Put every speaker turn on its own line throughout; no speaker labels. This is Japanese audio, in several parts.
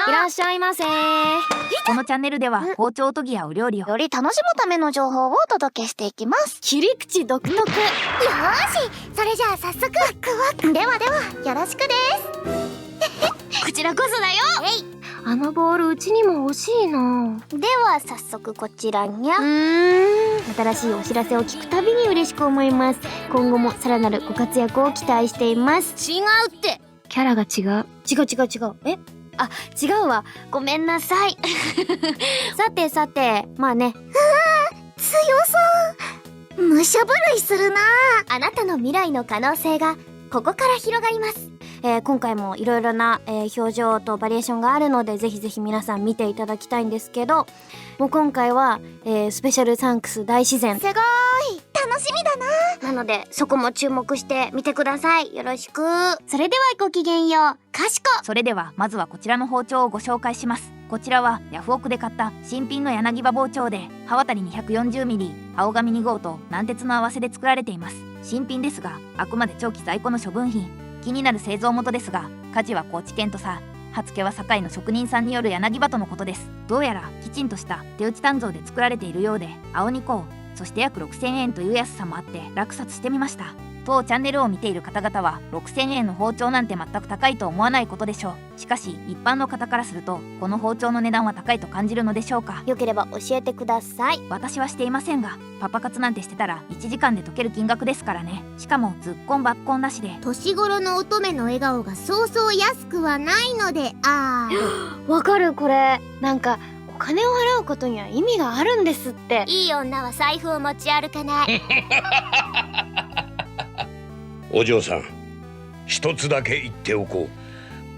いらっしゃいませ。
このチャンネルでは包丁研ぎやお料理を
より楽しむための情報をお届けしていきます。
切り口独特。
よーし、それじゃあ早速ワクワク。ではよろしくです。
こちらこそだよ。
えい。
あのボールうちにも欲しいな。
では早速こちらにゃ。
新しいお知らせを聞くたびに嬉しく思います。今後もさらなるご活躍を期待しています。
違うって。
キャラが違う。違う。え？あ、違うわ。ごめんなさい。さて、まあね。
強そう。武者震いするな。
あなたの未来の可能性がここから広がります。今回もいろいろな、表情とバリエーションがあるのでぜひ皆さん見ていただきたいんですけど、もう今回は、スペシャルサンクス大自然
すごーい。楽しみだな。
なのでそこも注目してみてください。よろしく。それではごきげんよう。かしこ。
それではまずはこちらの包丁をご紹介します。こちらはヤフオクで買った新品の柳刃包丁で、刃渡り 240mm、青紙2号と軟鉄の合わせで作られています。新品ですがあくまで長期在庫の処分品。気になる製造元ですが、家事は高知県とさ、刃付けは堺の職人さんによる柳刃とのことです。どうやらきちんとした手打ち鍛造で作られているようで、青2個、そして約6000円という安さもあって落札してみました。当チャンネルを見ている方々は6000円の包丁なんて全く高いと思わないことでしょう。しかし一般の方からするとこの包丁の値段は高いと感じるのでしょうか。
よければ教えてください。
私はしていませんが、パパ活なんてしてたら1時間で解ける金額ですからね。しかもずっこんばっこんなしで、
年頃の乙女の笑顔がそうそう安くはないので、
わかる。これなんかお金を払うことには意味があるんですって。
いい女は財布を持ち歩かない。
お嬢さん、一つだけ言っておこ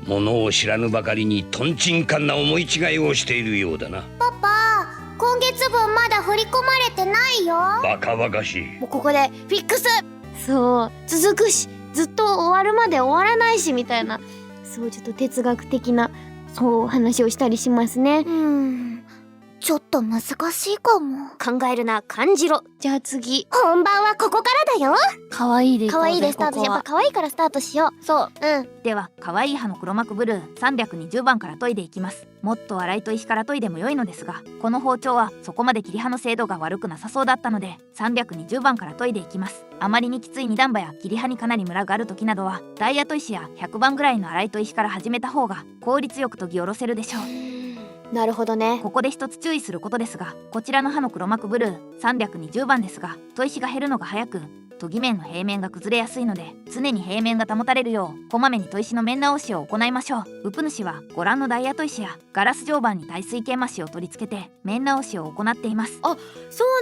う。物を知らぬばかりにとんちんかんな思い違いをしているようだな。
パパ、今月分まだ振り込まれてないよ。
バカバカしい。
もうここでフィックス。そう続くし、ずっと終わるまで終わらないしみたいな、そうちょっと哲学的なそう話をしたりしますね。
ちょっと難しいかも。
考えるな、感じろ。じゃあ次。
本番はここからだよ。
可愛いでいこうぜ。
可愛いでスタート。やっぱ可愛いからスタートしよう。そう。
では可愛い刃の黒幕ブルー320番から研いでいきます。もっと粗い砥石から研いでも良いのですが、この包丁はそこまで切り刃の精度が悪くなさそうだったので320番から研いでいきます。あまりにきつい二段刃や切り刃にかなりムラがある時などはダイヤ砥石や100番ぐらいの粗い砥石から始めた方が効率よく研ぎ下ろせるでしょう。
なるほどね。
ここで一つ注意することですが、こちらの刃の黒幕ブルー320番ですが、砥石が減るのが早く研ぎ面の平面が崩れやすいので、常に平面が保たれるようこまめに砥石の面直しを行いましょう。ウプ主はご覧のダイヤ砥石やガラス定板に耐水研磨紙を取り付けて面直しを行っています。
そう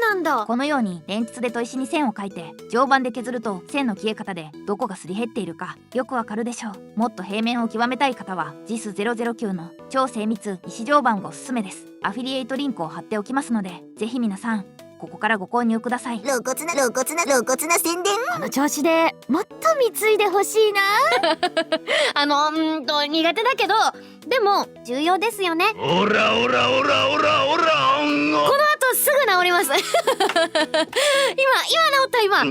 なんだ。
このように連筆で砥石に線を描いて定板で削ると、線の消え方でどこがすり減っているかよくわかるでしょう。もっと平面を極めたい方は JIS009 の超精密石定板がおすすめです。アフィリエイトリンクを貼っておきますので、ぜひ皆さんここからご購入ください。
露骨な宣伝。
この調子でもっと貢いでほしいな。苦手だけどでも重要ですよね。
おらおらおらおらおら、
この後すぐ治ります。今治った今。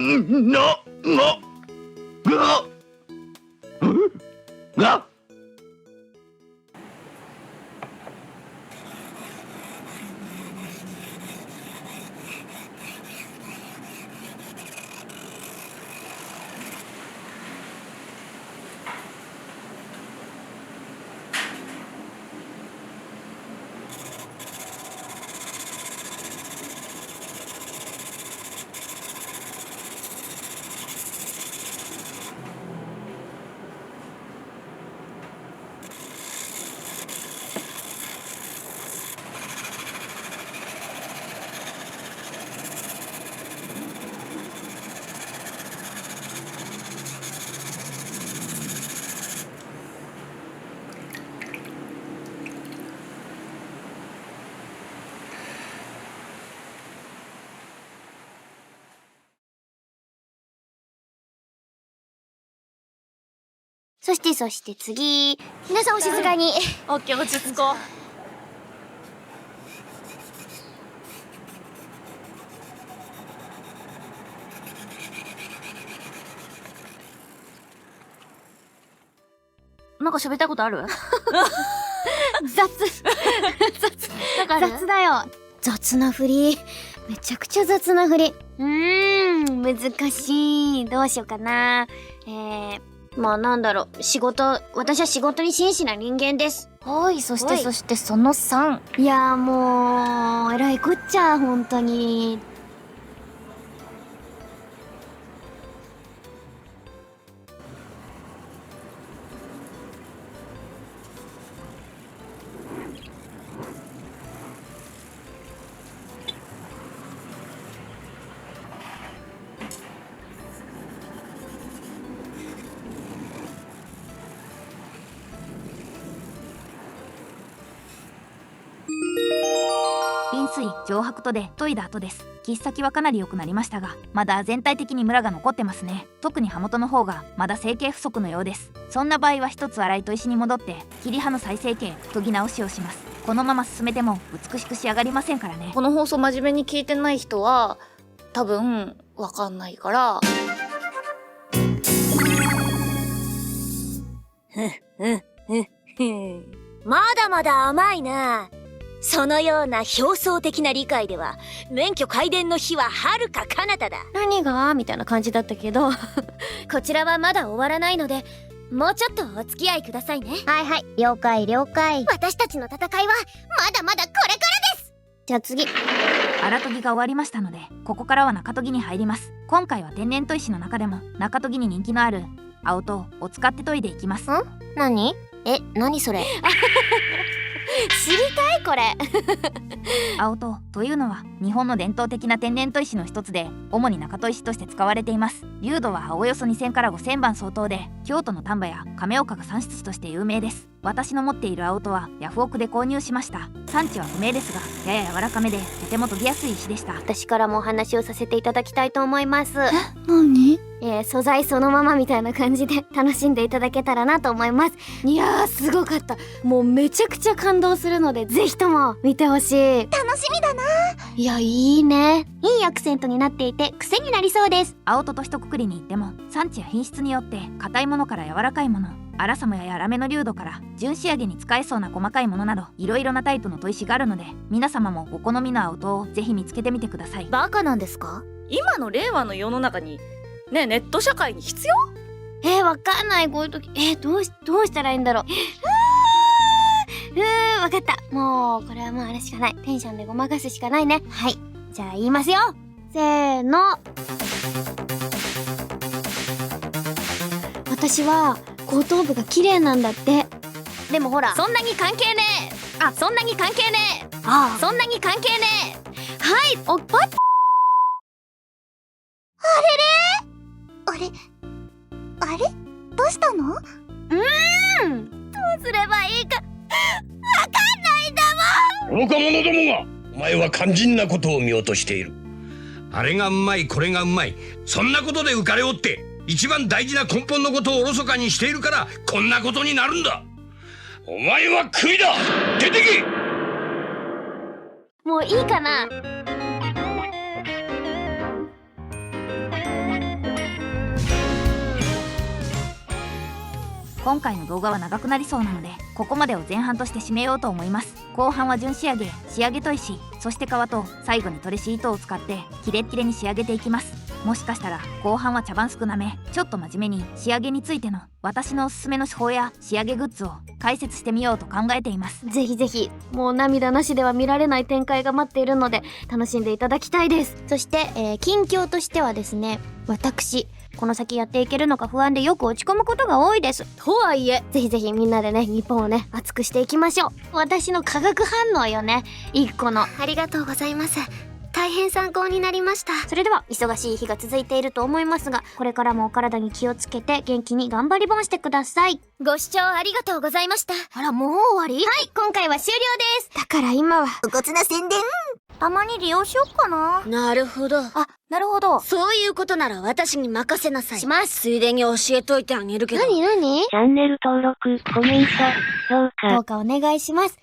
そして次。皆さんお静かに。
オッケー、落ち着こ
なんか喋りたいことある？雑だよ。雑な振り。めちゃくちゃ雑な振り。難しい。どうしようかな。まあなんだろう。私は仕事に真摯な人間です。
はい、そしてその3。
いやもう、えらいこっちゃ、本当に。
飲水蒸白とで研いだ後です。切っ先はかなり良くなりましたが、まだ全体的にムラが残ってますね。特に刃元の方がまだ成形不足のようです。そんな場合は一つ洗い砥石に戻って切り刃の再成形研ぎ直しをします。このまま進めても美しく仕上がりませんからね。
この放送真面目に聞いてない人は多分わかんないから。
まだまだ甘いな。そのような表層的な理解では免許皆伝の日は遥か彼方だ。
何がみたいな感じだったけど
こちらはまだ終わらないので、もうちょっとお付き合いくださいね。
はいはい、了解了解。
私たちの戦いはまだまだこれからです。
じゃあ次。
荒研ぎが終わりましたので、ここからは中研ぎに入ります。今回は天然砥石の中でも中研ぎに人気のある青砥を使って研いでいきます。
何それ
知りたいこれ
青砥というのは日本の伝統的な天然砥石の一つで、主に中砥石として使われています。粒度はおよそ2000から5000番相当で、京都の丹波や亀岡が産出地として有名です。私の持っている青砥はヤフオクで購入しました。産地は不明ですが、やや柔らかめでとても研ぎやすい石でした。
私からもお話をさせていただきたいと思います。
何？
素材そのままみたいな感じで楽しんでいただけたらなと思います。いやーすごかった。もうめちゃくちゃ感動するので、ぜひとも見てほしい。
楽しみだな。
いや、いいね。いいアクセントになっていて癖になりそうです。
青砥と一括りに言っても、産地や品質によって硬いものから柔らかいもの、粗さもやや粗めの粒度から純仕上げに使えそうな細かいものなど、いろいろなタイプの砥石があるので、皆様もお好みの青砥をぜひ見つけてみてください。
バカなんですか？
今の令和の世の中にね、ネット社会に必要？
わかんない。こういう時どうしたらいいんだろう。わかった。もうこれはもうあれしかない。テンションでごまかすしかないね。はい、じゃあ言いますよ。せーの。私は後頭部が綺麗なんだって。でもほら、
そんなに関係ねえ。そんなに関係ねえ。そんなに関係ねえ。
はい、おっぱっ。
あれどうしたの？
どうすればいいか
愚か者どもが、お前は肝心なことを見落としている。あれがうまいこれがうまい、そんなことで浮かれおって一番大事な根本のことをおろそかにしているからこんなことになるんだ。お前はクビだ。出てけ。
もういいかな。
今回の動画は長くなりそうなので、ここまでを前半として締めようと思います。後半は純仕上げ、仕上げ砥石、そして皮と最後にトレシ糸を使ってキレッキレに仕上げていきます。もしかしたら後半は茶番少なめ、ちょっと真面目に仕上げについての私のおすすめの手法や仕上げグッズを解説してみようと考えています。
ぜひぜひ、もう涙なしでは見られない展開が待っているので楽しんでいただきたいです。そして、近況としてはですね、私この先やっていけるのか不安でよく落ち込むことが多いです。とはいえ、ぜひぜひみんなでね、日本をね、熱くしていきましょう。私の化学反応よね、一個の。
ありがとうございます。大変参考になりました。
それでは、忙しい日が続いていると思いますが、これからもお体に気をつけて元気に頑張りボンしてください。
ご視聴ありがとうございました。
あら、もう終わり？はい、今回は終了です。だから今は
露骨な宣伝。
たまに利用しよっかな。
なるほど。
なるほど。
そういうことなら私に任せなさい。
します。
ついでに教えといてあげるけど。
何？
チャンネル登録、コメント、評価。
どうかお願いします。